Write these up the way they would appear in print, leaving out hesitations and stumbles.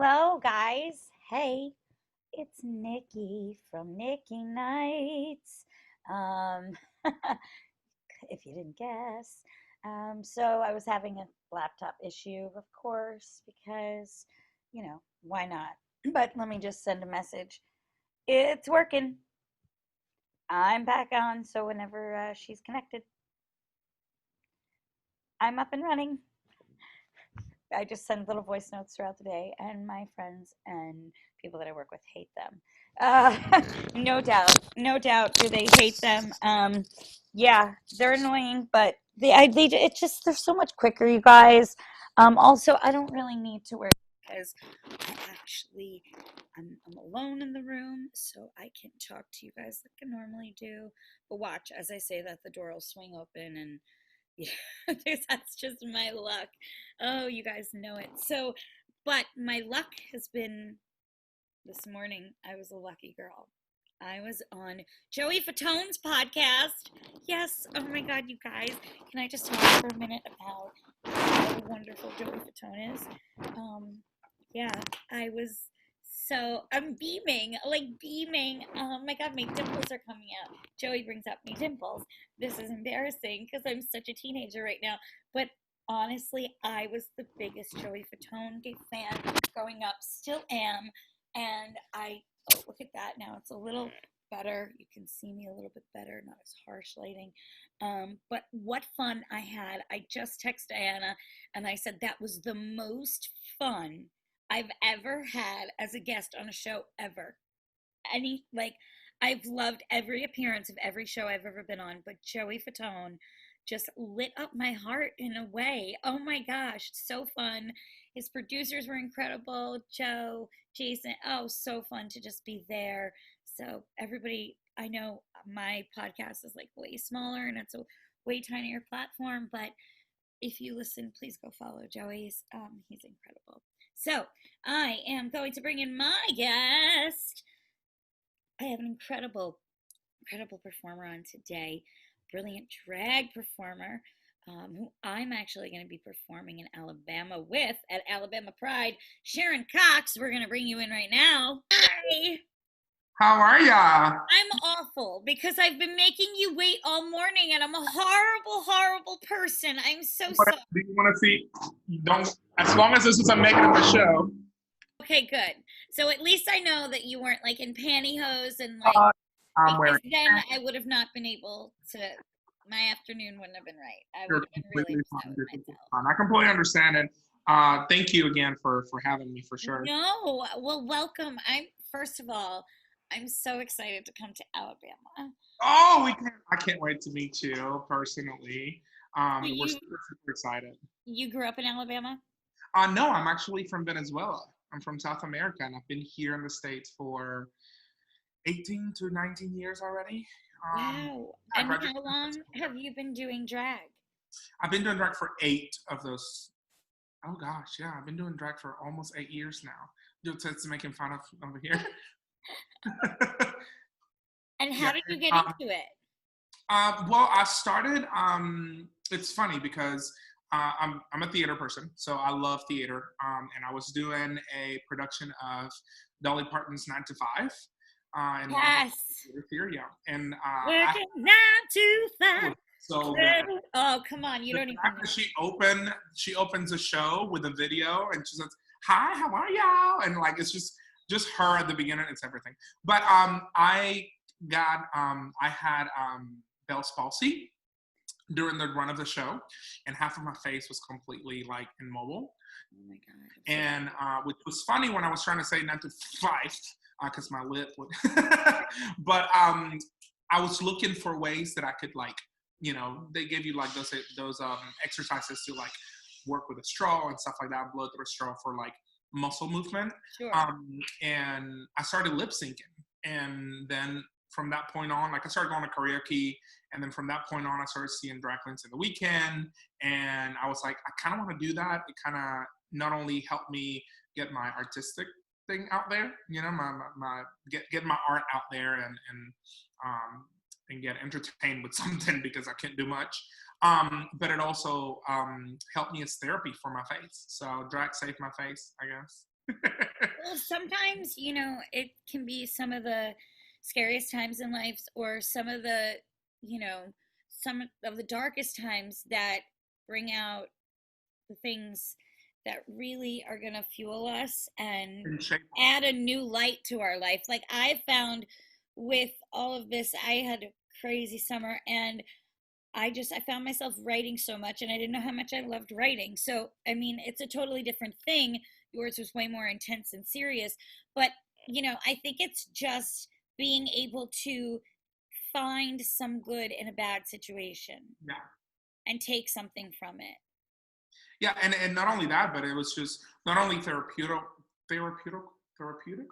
Hello, guys. Hey, it's Nikki from Nikki Nights. Um, if you didn't guess. So I was having a laptop issue, of course, because, why not? But let me just send a message. It's working. I'm back on, so whenever she's connected, I'm up and running. I just send little voice notes throughout the day, and my friends and people that I work with hate them. No doubt, no doubt. Do they hate them? Yeah, they're annoying, but it's just they're so much quicker, you guys. Also, I don't really need to worry because I actually I'm alone in the room, so I can talk to you guys like I normally do. But watch, as I say that, the door will swing open and yeah, that's just my luck. Oh, you guys know it. So, but my luck has been this morning. I was a lucky girl. I was on Joey Fatone's podcast. Yes. Oh my God, you guys. Can I just talk for a minute about how wonderful Joey Fatone is? Um, yeah, I was I'm beaming, like beaming. Oh my God, my dimples are coming out. Joey brings up my dimples. This is embarrassing because I'm such a teenager right now. But honestly, I was the biggest Joey Fatone fan growing up, still am. And oh, look at that. Now it's a little better. You can see me a little bit better, not as harsh lighting. But what fun I had. I just texted Anna and I said that was the most fun I've ever had as a guest on a show ever. I've loved every appearance of every show I've ever been on, but Joey Fatone just lit up my heart in a way. Oh my gosh, so fun. His producers were incredible. Joe, Jason, oh, so fun to just be there. So everybody, I know my podcast is like way smaller and it's a way tinier platform, but if you listen, please go follow Joey's. He's incredible. So I am going to bring in my guest. I have an incredible performer on today, brilliant drag performer, who I'm actually going to be performing in Alabama with at Alabama Pride. Sharon Cocx, we're going to bring you in right now. Hi. How are ya? I'm awful because I've been making you wait all morning and I'm a horrible person. I'm so sorry. Do you want to see? Don't. As long as this is a making of a show. Okay, good. So at least I know that you weren't like in pantyhose and like I'm because wearing. then I would have not been able to. My afternoon wouldn't have been right. I would You're have been really completely upset fine. with You're completely myself. fine. I completely understand it. Thank you again for having me for sure. No, well, welcome. I'm first of all, I'm so excited to come to Alabama. Oh, we can. I can't wait to meet you personally. So We're super excited. you grew up in Alabama? No, I'm actually from Venezuela. I'm from South America, and I've been here in the States for 18 to 19 years already. Wow. I And graduated how from high long school here. have you been doing drag? I've been doing drag for 8 of those. Oh gosh, yeah, I've been doing drag for almost 8 years now. It's making fun of over here. And Yeah. how did you get Um, into it? well, I started. It's funny because I'm a theater person, so I love theater. And I was doing a production of Dolly Parton's Nine to Five in London Yes. Theater. Yeah, and Working 9 to 5. so good. Oh, come on. You The don't even fact know. that she opens a show with a video and she says, "Hi, how are y'all?" and like it's just her at the beginning. It's everything. But I had Bell's palsy during the run of the show, and half of my face was completely like immobile. Oh my God. And which was funny when I was trying to say not to fight because my lip would. But I was looking for ways that I could like, they give you like those exercises to like work with a straw and stuff like that, blow through a straw for like muscle movement. Sure. And I started lip syncing, and then from that point on, like I started going to karaoke, and then from that point on, I started seeing drag queens in the weekend, and I was like, I kind of want to do that. It kind of not only helped me get my artistic thing out there, my get my art out there, and get entertained with something because I can't do much. But it also helped me as therapy for my face. So drag saved my face, I guess. Well, sometimes, it can be some of the scariest times in life, or you know, some of the darkest times that bring out the things that really are going to fuel us and And shape. add a new light to our life. Like I found with all of this, I had a crazy summer, and I found myself writing so much, and I didn't know how much I loved writing. So, I mean, it's a totally different thing. Yours was way more intense and serious, but I think it's just being able to find some good in a bad situation Yeah. and take something from it. Yeah, and not only that, but it was just not only therapeutic, therapeutic.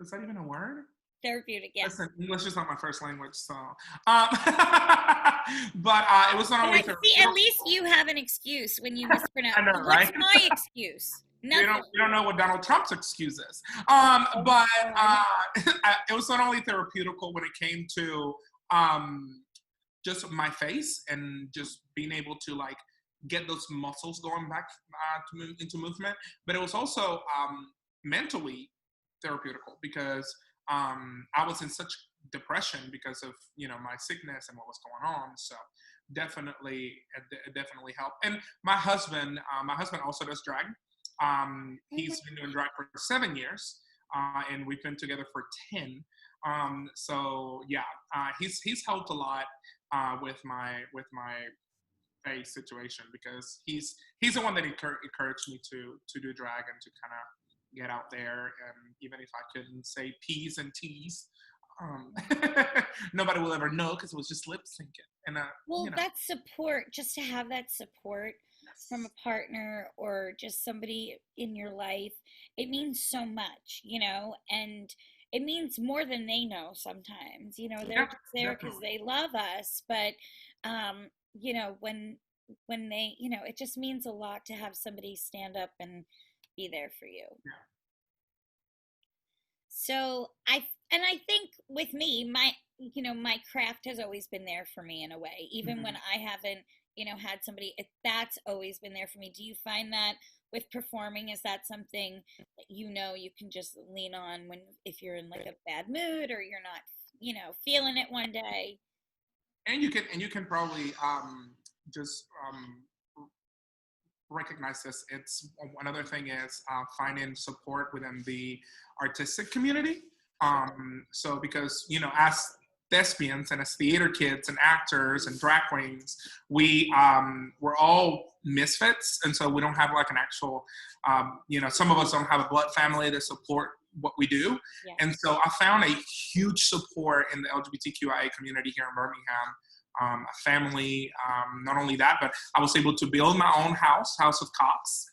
Is that even a word? Therapeutic, yeah. Listen, English is not my first language, so. But it was not But only I see, at therapeutic. least you have an excuse when you mispronounce. I know, What's right? my excuse? Nothing. We don't know what Donald Trump's excuse is. Oh But God. it was not only therapeutical when it came to um, just my face and just being able to like get those muscles going back to move into movement, but it was also mentally therapeutical because I was in such depression because of my sickness and what was going on. So it definitely helped. And my husband also does drag. Oh my. He's been doing drag for 7 years, and we've been together for 10. So yeah, he's helped a lot with my face situation because he's the one that encouraged me to do drag and to kind of get out there. And even if I couldn't say P's and T's, um, nobody will ever know because it was just lip syncing. And Well, that support, just to have that support from a yes, partner or just somebody in your life, it means so much, and it means more than they know sometimes. They're yeah, just there because definitely. they love us, but when they, it just means a lot to have somebody stand up and be there for you. Yeah. So I think with me, my craft has always been there for me in a way, even when Mhm. I haven't, had somebody, that's always been there for me. Do you find that with performing, is that something that you can just lean on when, if you're in like a bad mood or you're not, feeling it one day? And you can probably just recognize this. It's another thing is finding support within the artistic community. So because as thespians and as theater kids and actors and drag queens, we're all misfits, and so we don't have like an actual, some of us don't have a blood family to support what we do, Yeah. and so I found a huge support in the LGBTQIA community here in Birmingham. A family. Not only that, but I was able to build my own house of Cocx.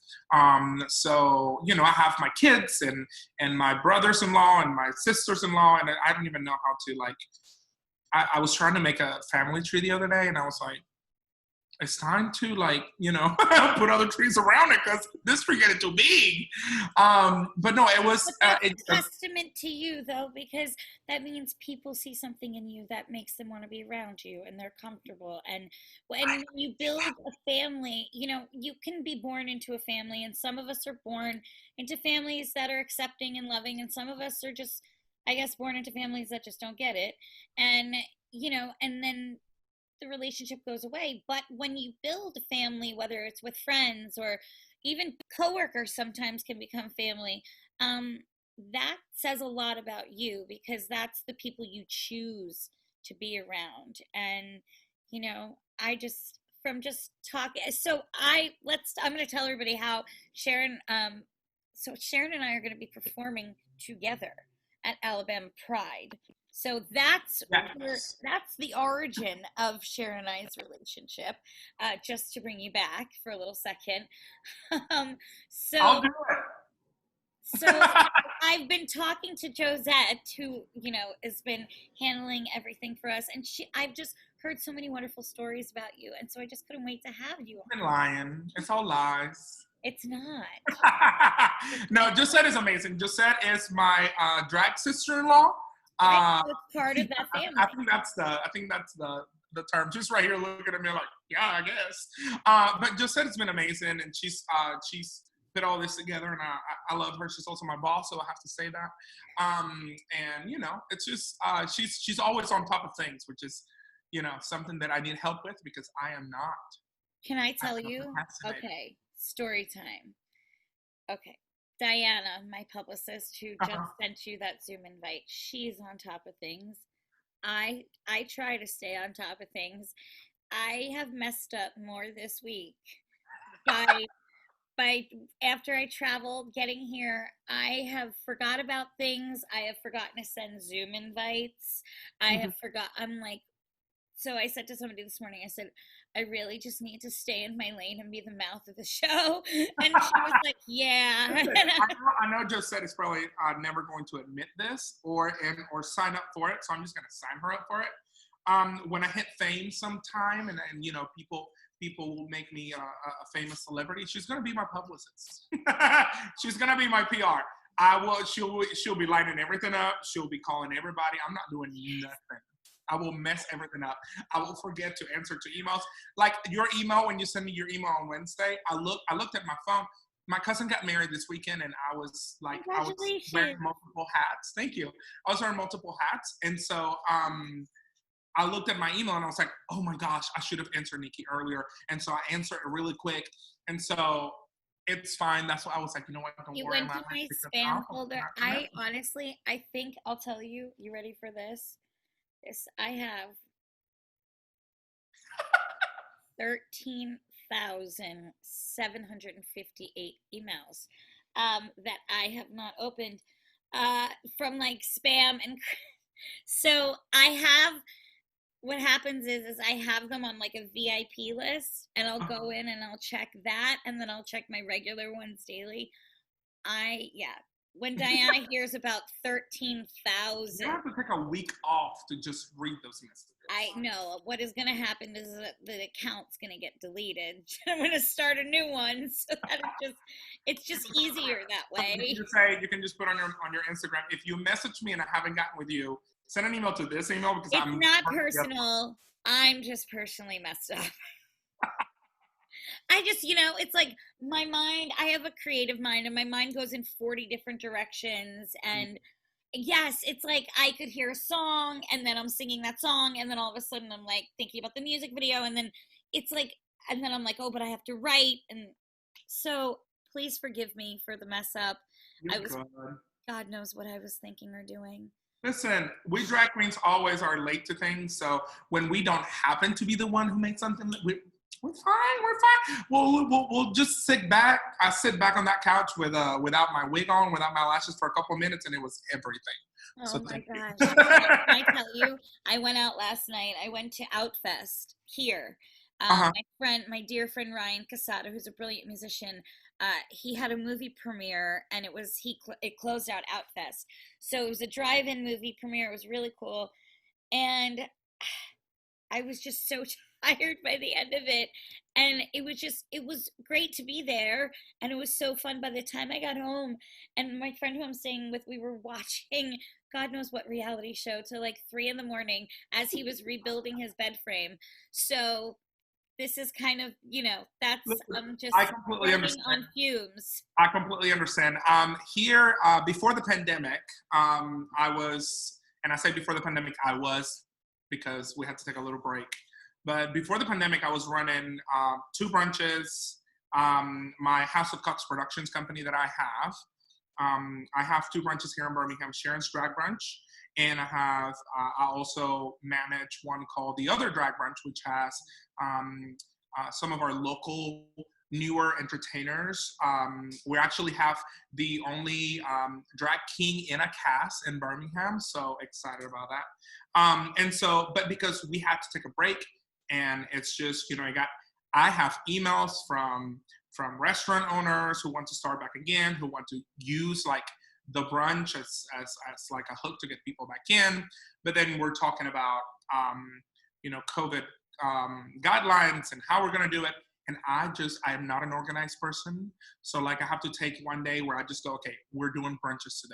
So I have my kids and my brothers-in-law and my sisters-in-law, and I don't even know how to like. I was trying to make a family tree the other day, and I was like, it's time to like put other trees around it because this tree getting too big. But no, it was But that's a testament to you, though, because that means people see something in you that makes them want to be around you and they're comfortable. And when you build a family, you can be born into a family, and some of us are born into families that are accepting and loving, and some of us are just, I guess, born into families that just don't get it. And, and then the relationship goes away. But when you build a family, whether it's with friends or even coworkers, sometimes can become family. Um, that says a lot about you because that's the people you choose to be around. And I just from just talking. So I'm going to tell everybody how Sharon. So Sharon and I are going to be performing together at Alabama Pride. So yes. that's the origin of Sharon and I's relationship. Just to bring you back for a little second. Um, I'll so do so it. I've been talking to Josette, who has been handling everything for us, and I've just heard so many wonderful stories about you, and so I just couldn't wait to have you Been on. lying. It's all lies. It's not. No, Josette is amazing. Josette is my drag sister-in-law. Right? Uh, So it's part of that I family. think that's the term. Just right here looking at me like, yeah, I guess. But Josette has been amazing, and she's put all this together, and I love her. She's also my boss, so I have to say that. And you know, it's just she's always on top of things, which is, you know, something that I need help with because I am not. Can I I'm tell not you? procrastinating. Okay, story time. Okay. Diana, my publicist who just Uh-huh. sent you that Zoom invite, she's on top of things. I try to stay on top of things. I have messed up more this week by by after I traveled getting here, I have forgot about things. I have forgotten to send Zoom invites. I have forgot I'm like so I said to somebody this morning, I said, I really just need to stay in my lane and be the mouth of the show. And she was like, yeah. Listen, I know Joe said it's probably never going to admit this or sign up for it, so I'm just going to sign her up for it. When I hit fame sometime, and you know, people will make me a famous celebrity, she's going to be my publicist. She's going to be my PR. I will. She'll be lighting everything up. She'll be calling everybody. I'm not doing nothing. I will mess everything up. I will forget to answer to emails. Like your email, when you send me your email on Wednesday, I looked at my phone. My cousin got married this weekend, and I was wearing Congratulations. multiple hats. Thank you. I was wearing multiple hats, and so I looked at my email and I was like, oh my gosh, I should have answered Nikki earlier. And so I answered it really quick. And so it's fine. That's why I was like, you know what? Don't It worry went to about it my because spam I'll folder. not to I message. honestly, I think I'll tell you, you ready for this? This I have 13,758 emails that I have not opened from like spam and so I have what happens is I have them on like a VIP list and I'll go in and I'll check that and then I'll check my regular ones daily. Yeah. When Diana hears about You 13,000, have to take a week off to just read those I messages. know what is going to happen is that the account's going to get deleted. I'm going to start a new one so that it's just easier that So you can way. just say, you can just put on your Instagram, if you message me and I haven't gotten with you, send an email to this email because It's I'm not part of the other. personal. I'm just personally messed up. I just, it's like my mind, I have a creative mind and my mind goes in 40 different directions. And yes, it's like I could hear a song and then I'm singing that song. And then all of a sudden I'm like thinking about the music video. And then it's like, and then I'm like, oh, but I have to write. And so please forgive me for the mess up. You're I was, good. God knows what I was thinking or doing. Listen, we drag queens always are late to things. So when we don't happen to be the one who makes something, we're fine. We're fine. We'll just sit back. I sit back on that couch with without my wig on, without my lashes for a couple of minutes, and it was everything. Oh So my thank you. gosh. Can I tell you? I went out last night. I went to Outfest here. Uh-huh. My dear friend Ryan Casada, who's a brilliant musician, he had a movie premiere, and it closed out Outfest. So it was a drive-in movie premiere. It was really cool, and I was just so tired by the end of it. And it was great to be there. And it was so fun by the time I got home. And my friend who I'm staying with, we were watching God knows what reality show till like 3 in the morning as he was rebuilding his bed frame. So this is kind of, that's, Listen, I'm I just completely running understand. on fumes. I completely understand. Here, before the pandemic, I was, and I say before the pandemic, I was because we had to take a little break. But before the pandemic, I was running two brunches. My House of Cocx Productions company that I have two brunches here in Birmingham, Sharon's Drag Brunch, and I also manage one called The Other Drag Brunch, which has some of our local newer entertainers. We actually have the only drag king in a cast in Birmingham, so excited about that. And so, but because we had to take a break, and it's just, I have emails from restaurant owners who want to start back again, who want to use like the brunch as like a hook to get people back in. But then we're talking about COVID guidelines and how we're gonna do it. And I am not an organized person. So like I have to take one day where I just go, okay, we're doing brunches today.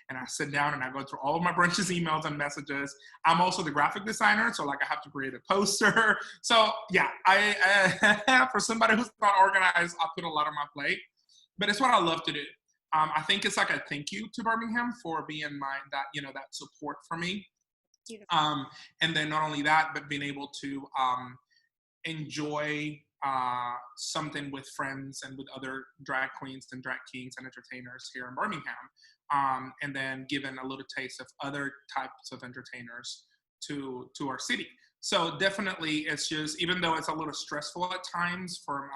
And I sit down and I go through all of my brunches emails and messages. I'm also the graphic designer, so like I have to create a poster. So yeah, I for somebody who's not organized, I put a lot on my plate. but it's what I love to do. I think it's like a thank you to Birmingham for being that support for me. Beautiful. And then not only that, but being able to enjoy something with friends and with other drag queens and drag kings and entertainers here in Birmingham, and then giving a little taste of other types of entertainers to our city. So definitely, it's just, even though it's a little stressful at times from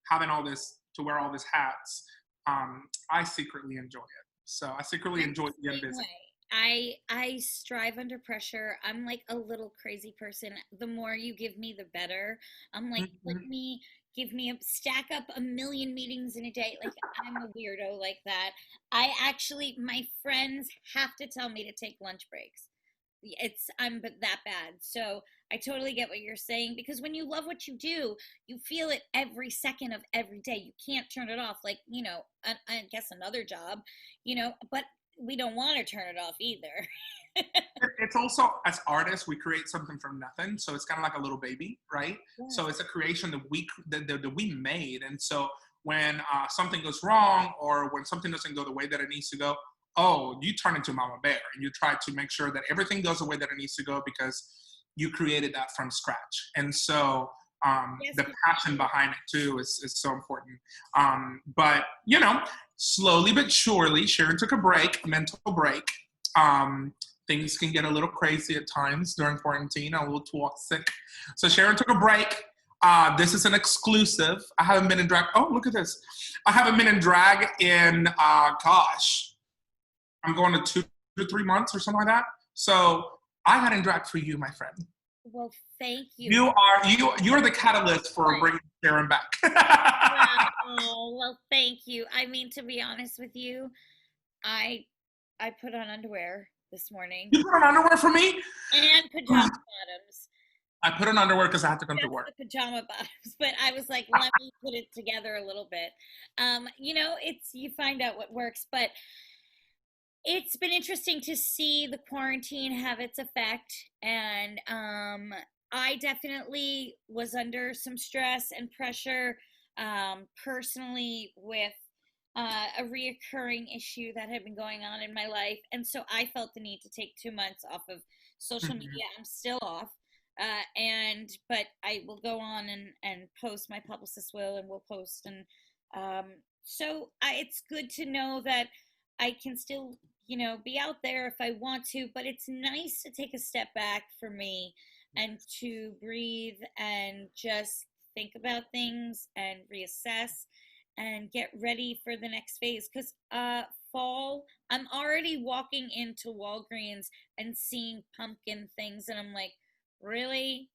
having all this, to wear all these hats, I secretly enjoy it. So I secretly I'm enjoy the being same busy. way. I strive under pressure. I'm like a little crazy person. The more you give me, the better. I'm like, Mhm. give me a stack up a million meetings in a day. Like I'm a weirdo like that. I actually, my friends have to tell me to take lunch breaks. I'm but that bad. So I totally get what you're saying, because when you love what you do, you feel it every second of every day. You can't turn it off. Like, I guess another job, but we don't want to turn it off either. It's also, as artists, we create something from nothing, so it's kind of like a little baby, right? Yes. So it's a creation that we made, and so when something goes wrong, or when something doesn't go the way that it needs to go, oh, you turn into Mama Bear, and you try to make sure that everything goes the way that it needs to go, because you created that from scratch. And so Yes, the we passion behind it too is so important. But slowly but surely, Sharon took a mental break. Um, Things can get a little crazy at times during quarantine, a little toxic. So Sharon took a break. This is an exclusive. I haven't been in drag. Oh, look at this. I haven't been in drag in, gosh, I'm going to 2 to 3 months or something like that. So I got in drag for you, my friend. well, thank you. You're the catalyst for What? bringing Sharon back. Oh, well, thank you. I mean, to be honest with you, I I put on underwear this morning You put on underwear for me? and pajama bottoms. I put on underwear because I had to come to That's work. the pajama bottoms, but I was like, let me put it together a little bit. It's you find out what works, but it's been interesting to see the quarantine have its effect, and I definitely was under some stress and pressure, personally, with a reoccurring issue that had been going on in my life, and so I felt the need to take 2 months off of social Mhm. media. I'm still off, and but I will go on and post. My publicist will, and we'll post, and it's good to know that I can still, be out there if I want to, but it's nice to take a step back for me and to breathe and just think about things and reassess and get ready for the next phase. Because fall, I'm already walking into Walgreens and seeing pumpkin things, and I'm like, really?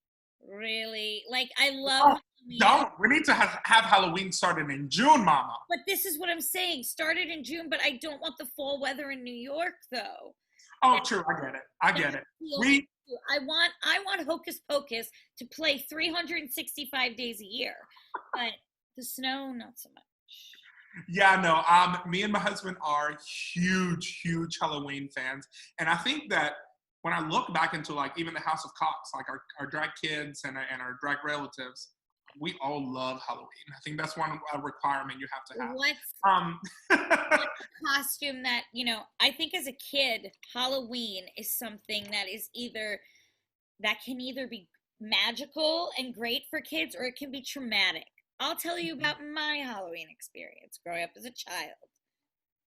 Really? Like, I love Oh, Halloween. don't. We need to have Halloween started in June, Mama. But this is what I'm saying. Started in June, but I don't want the fall weather in New York, though. Oh, That, true. I get it. I that get it. feels. We, I want Hocus Pocus to play 365 days a year, but the snow, not so much. yeah, no. Me and my husband are huge, huge Halloween fans, and I think that when I look back into, like, even the House of Cox, like our drag kids and our drag relatives, we all love Halloween. I think that's one requirement you have to What's have. what's a costume that, I think as a kid, Halloween is something that can either be magical and great for kids, or it can be traumatic. I'll tell you about my Halloween experience growing up as a child.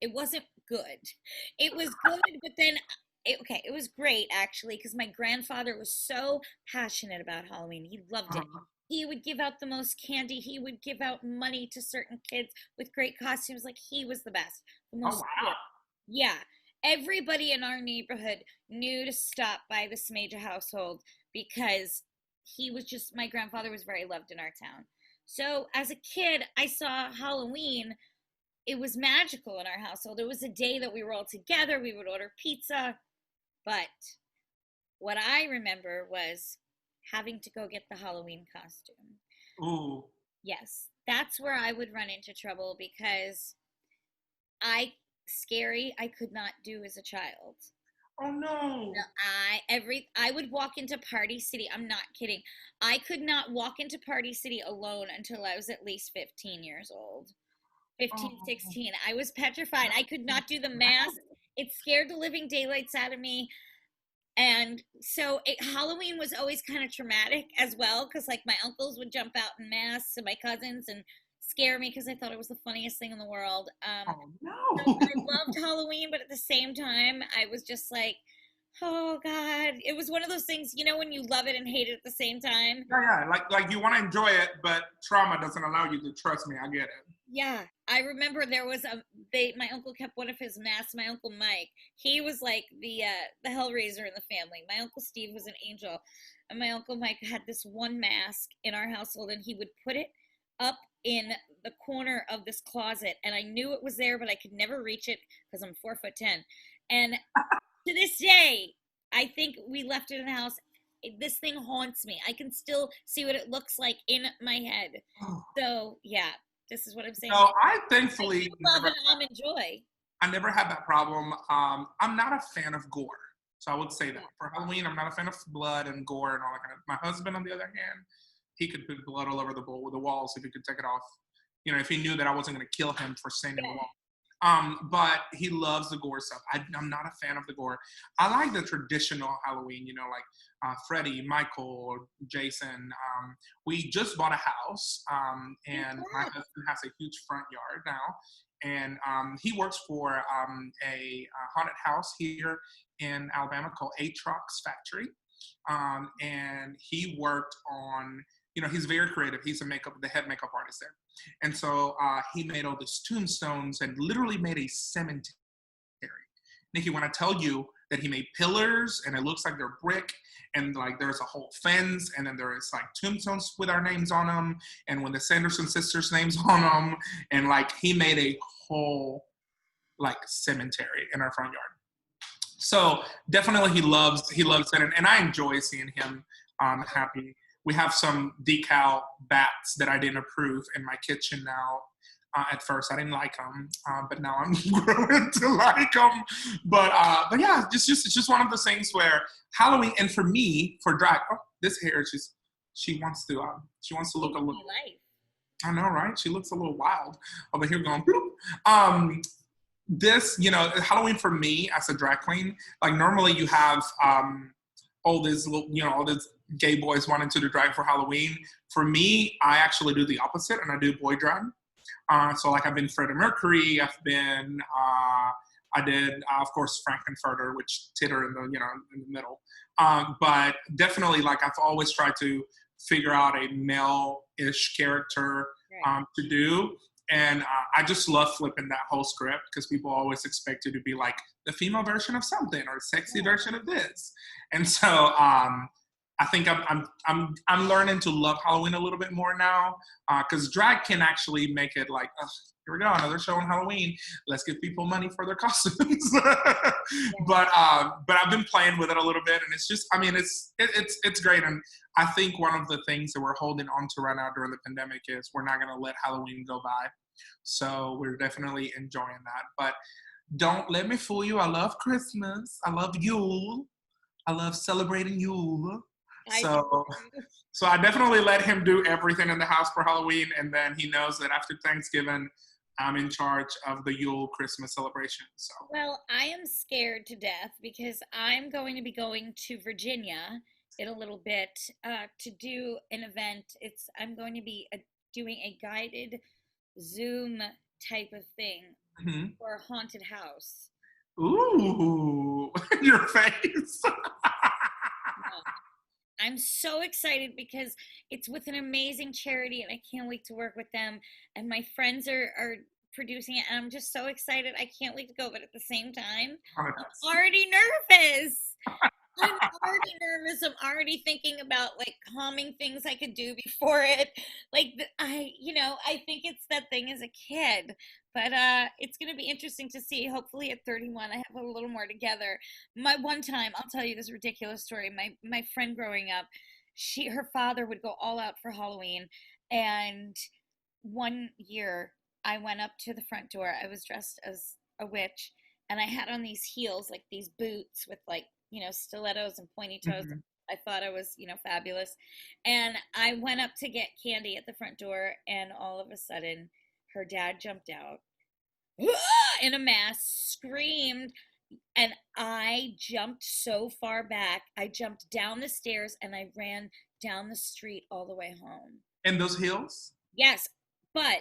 It wasn't good. It was good, but then it was great actually, because my grandfather was so passionate about Halloween. He loved it. He would give out the most candy. He would give out money to certain kids with great costumes. Like, he was the best, the Oh most wow. cool. Yeah. Everybody in our neighborhood knew to stop by this major household, because my grandfather was very loved in our town. So as a kid, I saw Halloween. It was magical in our household. It was a day that we were all together. We would order pizza. But what I remember was having to go get the Halloween costume. Ooh. Yes, that's where I would run into trouble, because I could not do as a child. Oh No, no. I would walk into Party City. I'm not kidding. I could not walk into Party City alone until I was at least 15 years old. 15, Oh, 16. I was petrified. I could not do the mask. It scared the living daylights out of me. And so Halloween was always kind of traumatic as well, because like my uncles would jump out in masks and my cousins and scare me because I thought it was the funniest thing in the world. oh So no. I loved Halloween, but at the same time, I was just like, oh God. It was one of those things, when you love it and hate it at the same time. Yeah, yeah. Like you want to enjoy it, but trauma doesn't allow you to. Trust me, I get it. Yeah, I remember there was my uncle kept one of his masks. My uncle Mike, he was like the Hellraiser in the family. My uncle Steve was an angel, and my uncle Mike had this one mask in our household, and he would put it up in the corner of this closet, and I knew it was there, but I could never reach it because I'm 4'10", and to this day, I think we left it in the house. This thing haunts me. I can still see what it looks like in my head. So yeah, this is what I'm saying. So I I do thankfully love never and enjoy. I never had that problem. I'm not a fan of gore. So I would say that. Yeah. For Halloween, I'm not a fan of blood and gore and all that kind of. My husband, on the other hand, he could put blood all over the walls if he could take it off. If he knew that I wasn't going to kill him for staining the Yeah. wall. But he loves the gore stuff. I'm not a fan of the gore. I like the traditional Halloween, like Freddy, Michael, Jason. We just bought a house, and my Congrats. husband has a huge front yard now. And he works for a haunted house here in Alabama called Atrox Factory. And he worked on, he's very creative. He's the head makeup artist there. And so he made all these tombstones and literally made a cemetery. Nikki, when I tell you that he made pillars and it looks like they're brick, and like there's a whole fence, and then there's like tombstones with our names on them, and when the Sanderson sisters' names on them, and like he made a whole like cemetery in our front yard. So definitely he loves it, and I enjoy seeing him happy. We have some decal bats that I didn't approve in my kitchen now. At first, I didn't like them, but now I'm growing to like them. But yeah, it's just one of those things where Halloween, and for me, for drag, this hair, she wants to look a little. Life. I know, right? She looks a little wild over here going. Bloop. This, Halloween for me as a drag queen, like normally you have all these gay boys wanting to do drag for Halloween. For me, I actually do the opposite, and I do boy drag. So like I've been Freddie Mercury, I did of course Frankenfurter, which titter in the middle. But definitely like I've always tried to figure out a male-ish character Right. to do. And I just love flipping that whole script because people always expect you to be like the female version of something or a sexy version of this. And so I think I'm learning to love Halloween a little bit more now because drag can actually make it like, here we go, another show on Halloween. Let's give people money for their costumes. But I've been playing with it a little bit, and it's just, it's great. And I think one of the things that we're holding on to right now during the pandemic is we're not going to let Halloween go by. So we're definitely enjoying that. But don't let me fool you. I love Christmas. I love Yule. I love celebrating Yule. I So, so I definitely let him do everything in the house for Halloween, and then he knows that after Thanksgiving, I'm in charge of the Yule Christmas celebration. So, Well, I am scared to death because I'm going to be going to Virginia in a little bit to do an event. I'm going to be doing a guided Zoom type of thing mhm. for a haunted house. Ooh, your face. Yeah. I'm so excited because it's with an amazing charity and I can't wait to work with them. And my friends are producing it and I'm just so excited. I can't wait to go, but at the same time, I'm already nervous. I'm already nervous. I'm already thinking about like calming things I could do before it. Like I think it's that thing as a kid, but it's gonna be interesting to see. Hopefully at 31, I have a little more together. My one time, I'll tell you this ridiculous story. My friend growing up, her father would go all out for Halloween, and one year I went up to the front door. I was dressed as a witch, and I had on these heels, like these boots with like stilettos and pointy toes. Mhm. I thought I was fabulous, and I went up to get candy at the front door, and all of a sudden, Her dad jumped out in a mask, screamed, and I jumped so far back. I jumped down the stairs and I ran down the street all the way home. In those heels? Yes, but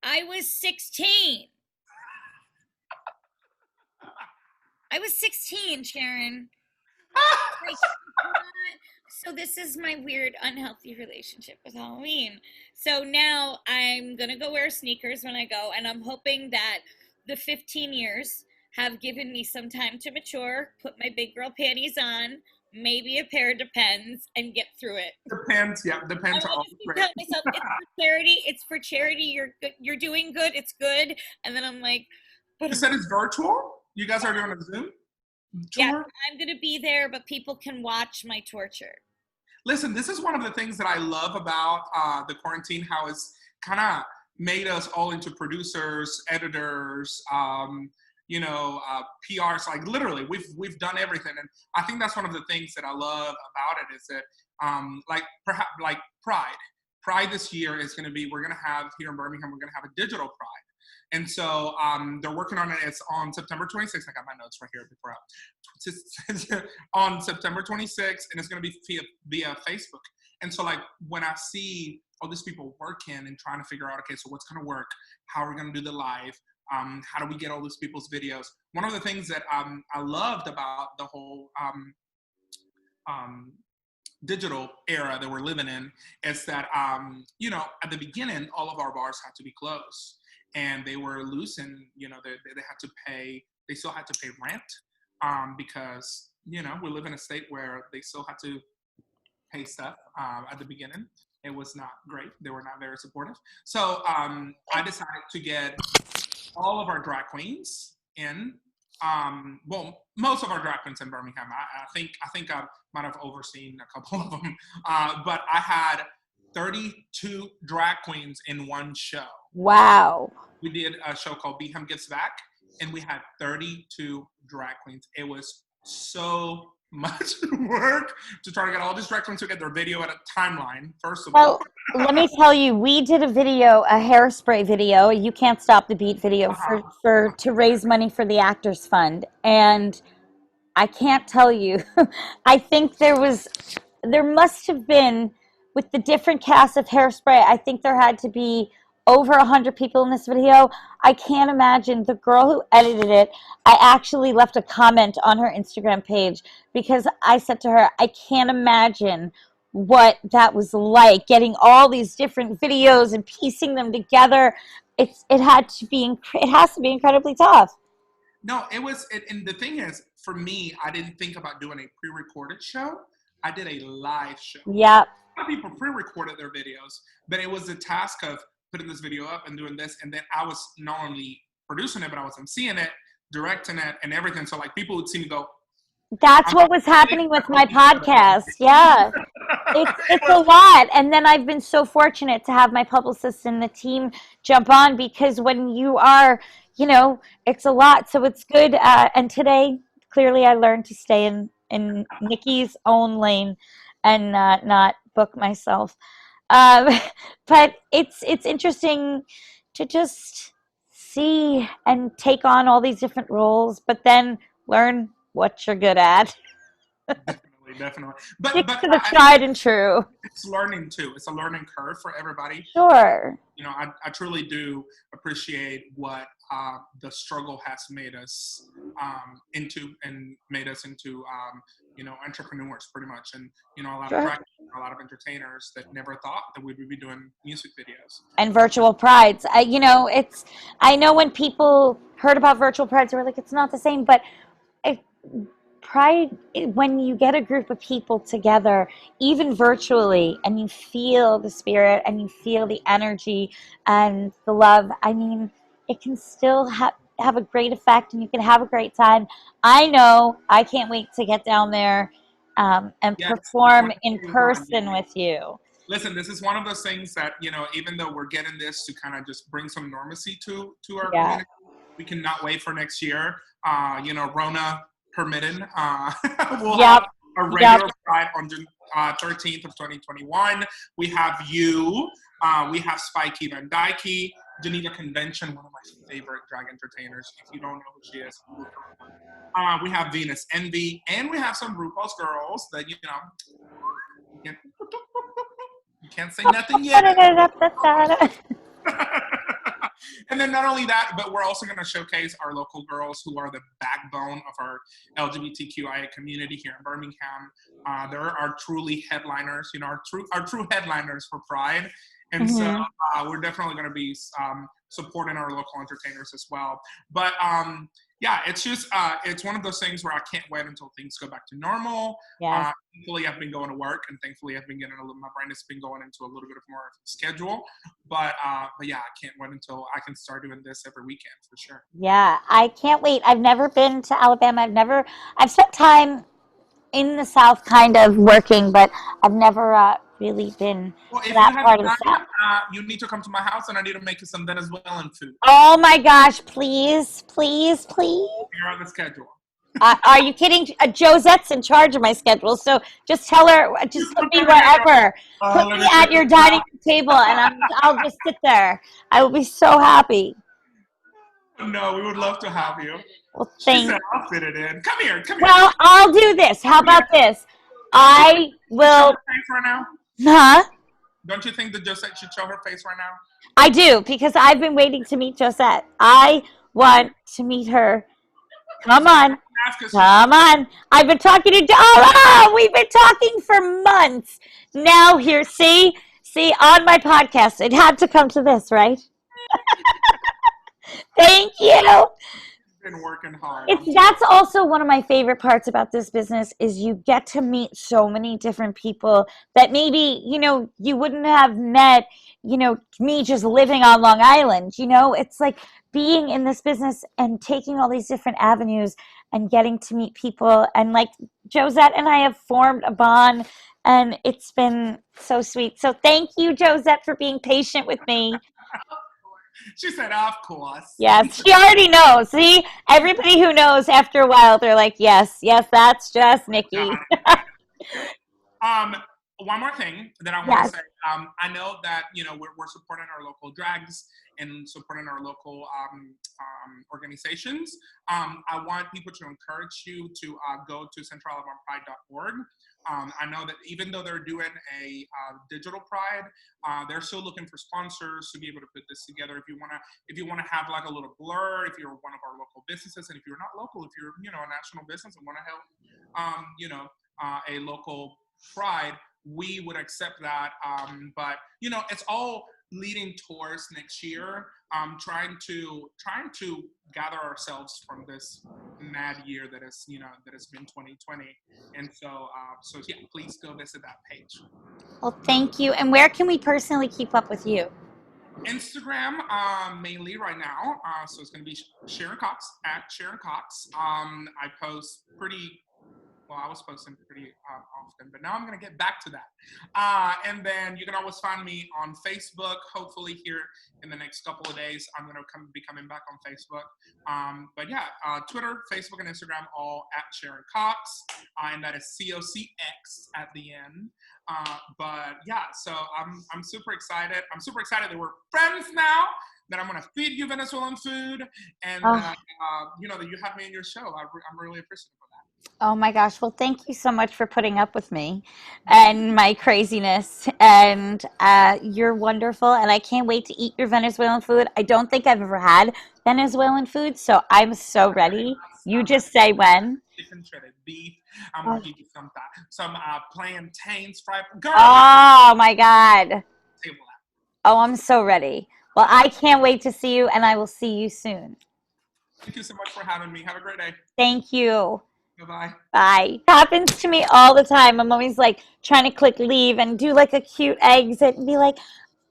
I was 16. I was 16, Sharon. Like, so this is my weird, unhealthy relationship with Halloween. So now I'm gonna go wear sneakers when I go, and I'm hoping that the 15 years have given me some time to mature, put my big girl panties on, maybe a pair of Depends, and get through it. Depends, yeah, depends. I just keep telling myself it's for charity. It's for charity. You're good. You're doing good. It's good. And then I'm like, but you said it's virtual? You guys are doing a Zoom tour? yeah, I'm gonna be there, but people can watch my torture. Listen, this is one of the things that I love about the quarantine, how it's kind of made us all into producers, editors, PRs. Like literally, we've done everything, and I think that's one of the things that I love about it is that, perhaps like Pride. Pride this year is going to be. We're going to have here in Birmingham. We're going to have a digital Pride. And so they're working on it. It's on September 26th. I got my notes right here before on September 26th, and it's going to be via Facebook. And so, like, when I see all these people working and trying to figure out, okay, so what's going to work? How are we going to do the live? How do we get all these people's videos? One of the things that I loved about the whole digital era that we're living in is that, at the beginning, all of our bars had to be closed. And they were losing, they had to pay, they still had to pay rent because, we live in a state where they still had to pay stuff at the beginning. It was not great. They were not very supportive. So I decided to get all of our drag queens in, most of our drag queens in Birmingham. I think I might have overseen a couple of them, but I had 32 drag queens in one show. Wow. We did a show called Beham Gets Back, and we had 32 drag queens. It was so much work to try to get all these drag queens to get their video at a timeline, first of all. Well, let me tell you, we did a video, a hairspray video, a You Can't Stop the Beat video to raise money for the Actors Fund. And I can't tell you, I think there must have been, with the different cast of Hairspray, I think there had to be over 100 people in this video. I can't imagine. The girl who edited it, I actually left a comment on her Instagram page because I said to her, I can't imagine what that was like, getting all these different videos and piecing them together. It has to be incredibly tough. No, it was, and the thing is, for me, I didn't think about doing a pre-recorded show. I did a live show. Yeah. A lot of people pre-recorded their videos, but it was the task of putting this video up and doing this, and then I was not only producing it, but I was emceeing it, directing it, and everything. So like people would see me go. That's what was happening with my podcast. Yeah, it's a lot, and then I've been so fortunate to have my publicist and the team jump on because when you are, it's a lot. So it's good. And today, clearly, I learned to stay in Nikki's own lane and not book myself. But it's interesting to just see and take on all these different roles, but then learn what you're good at. Definitely. Stick to the tried and true. It's learning too. It's a learning curve for everybody. Sure. I truly do appreciate what the struggle has made us into entrepreneurs pretty much. And, a lot of practice, a lot of entertainers that never thought that we would be doing music videos. And virtual prides. I know when people heard about virtual prides, they were like, it's not the same, but Pride, when you get a group of people together, even virtually, and you feel the spirit and you feel the energy and the love, it can still have a great effect and you can have a great time. I know I can't wait to get down there and perform in person with you. Listen, this is one of those things that, even though we're getting this to kind of just bring some normalcy to our community, we cannot wait for next year. Rona permitting, we'll have a regular Pride on June 13th of 2021. We have you, we have Spikey Van Dyke, Geneva Convention, one of my favorite drag entertainers. If you don't know who she is, look her up. We have Venus Envy, and we have some RuPaul's girls that, you can't say nothing yet. And then not only that, but we're also going to showcase our local girls who are the backbone of our LGBTQIA community here in Birmingham. There are truly headliners, our true headliners for Pride. And so we're definitely going to be supporting our local entertainers as well. But yeah, it's just, it's one of those things where I can't wait until things go back to normal. Yes. Thankfully, I've been going to work, and thankfully, I've been getting my brain has been going into a little bit of more of a schedule. But yeah, I can't wait until I can start doing this every weekend for sure. Yeah, I can't wait. I've never been to Alabama. I've spent time in the South kind of working, but I've never really been Well, to if you that haven't part of the done South. it, you need to come to my house, and I need to make you some Venezuelan food. Oh my gosh, please, please, please. Figure out the schedule. Are you kidding? Josette's in charge of my schedule, so just tell her, just put me Let wherever. Put me me at your dining room table, and I'll just sit there. I will be so happy. No, we would love to have you. Well, She said, I'll fit it in. Come here. Well, I'll do this. How about this? I will. Right now? Huh? Don't you think that Josette should show her face right now? I do, because I've been waiting to meet Josette. I want to meet her. Come on. Come on. I've been talking to Dara. We've been talking for months. Now here, see, on my podcast, it had to come to this, right? Thank you. Been working hard. That's also one of my favorite parts about this business is you get to meet so many different people that maybe, you wouldn't have met, me just living on Long Island. It's like being in this business and taking all these different avenues and getting to meet people. And like Josette and I have formed a bond, and it's been so sweet. So thank you, Josette, for being patient with me. She said, of course. Yes, she already knows. See, everybody who knows after a while, they're like, yes, that's just Nikki. One more thing that I want to say. I know that, we're supporting our local drags and supporting our local organizations. I want people to encourage you to go to centralalabamapride.org. I know that even though they're doing a digital Pride, they're still looking for sponsors to be able to put this together. If you want to have like a little blur, if you're one of our local businesses, and if you're not local, if you're a national business and want to help, a local Pride, we would accept that. But it's all leading towards next year. Trying to gather ourselves from this mad year that has been 2020. And so yeah, please go visit that page. Well, thank you. And where can we personally keep up with you? Instagram, mainly right now. So it's going to be Sharon Cocx, at Sharon Cocx. I post I was posting pretty often, but now I'm going to get back to that. And then you can always find me on Facebook. Hopefully here in the next couple of days, I'm going to be coming back on Facebook. But yeah, Twitter, Facebook, and Instagram, all at Sharon Cocx. And that is COCX at the end. But yeah, so I'm super excited. I'm super excited that we're friends now, that I'm going to feed you Venezuelan food, and that you have me in your show. I'm really appreciative of that. Oh my gosh. Well, thank you so much for putting up with me and my craziness. And you're wonderful. And I can't wait to eat your Venezuelan food. I don't think I've ever had Venezuelan food, so I'm so ready. You just say when. Chicken shredded beef. I'm going to give you some plantains fried. Girl, oh my God. Oh, I'm so ready. Well, I can't wait to see you, and I will see you soon. Thank you so much for having me. Have a great day. Thank you. Bye-bye. Bye. It happens to me all the time. I'm always like trying to click leave and do like a cute exit and be like,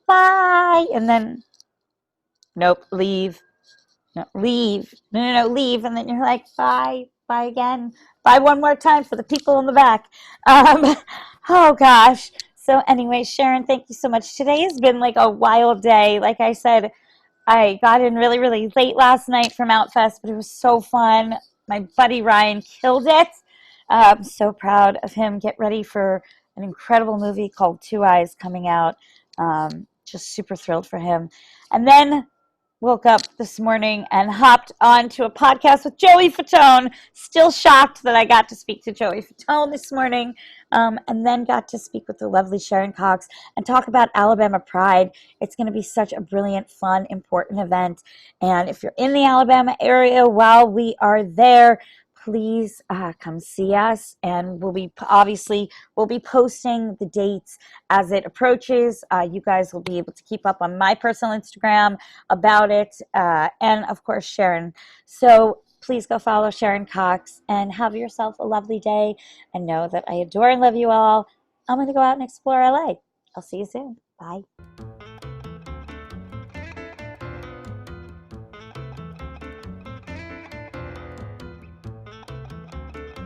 bye. And then, nope, leave. No, leave. No, leave. And then you're like, bye. Bye again. Bye one more time for the people in the back. Oh, gosh. So anyway, Sharon, thank you so much. Today has been like a wild day. Like I said, I got in really, really late last night from Outfest, but it was so fun. My buddy Ryan killed it. I'm so proud of him. Get ready for an incredible movie called Two Eyes coming out. Just super thrilled for him. And then woke up this morning and hopped onto a podcast with Joey Fatone. Still shocked that I got to speak to Joey Fatone this morning, and then got to speak with the lovely Sharon Cocx and talk about Alabama Pride. It's going to be such a brilliant, fun, important event. And if you're in the Alabama area while we are there, please come see us. And we'll be posting the dates as it approaches. You guys will be able to keep up on my personal Instagram about it, and of course Sharon. So please go follow Sharon Cocx and have yourself a lovely day, and know that I adore and love you all. I'm going to go out and explore LA. I'll see you soon. Bye.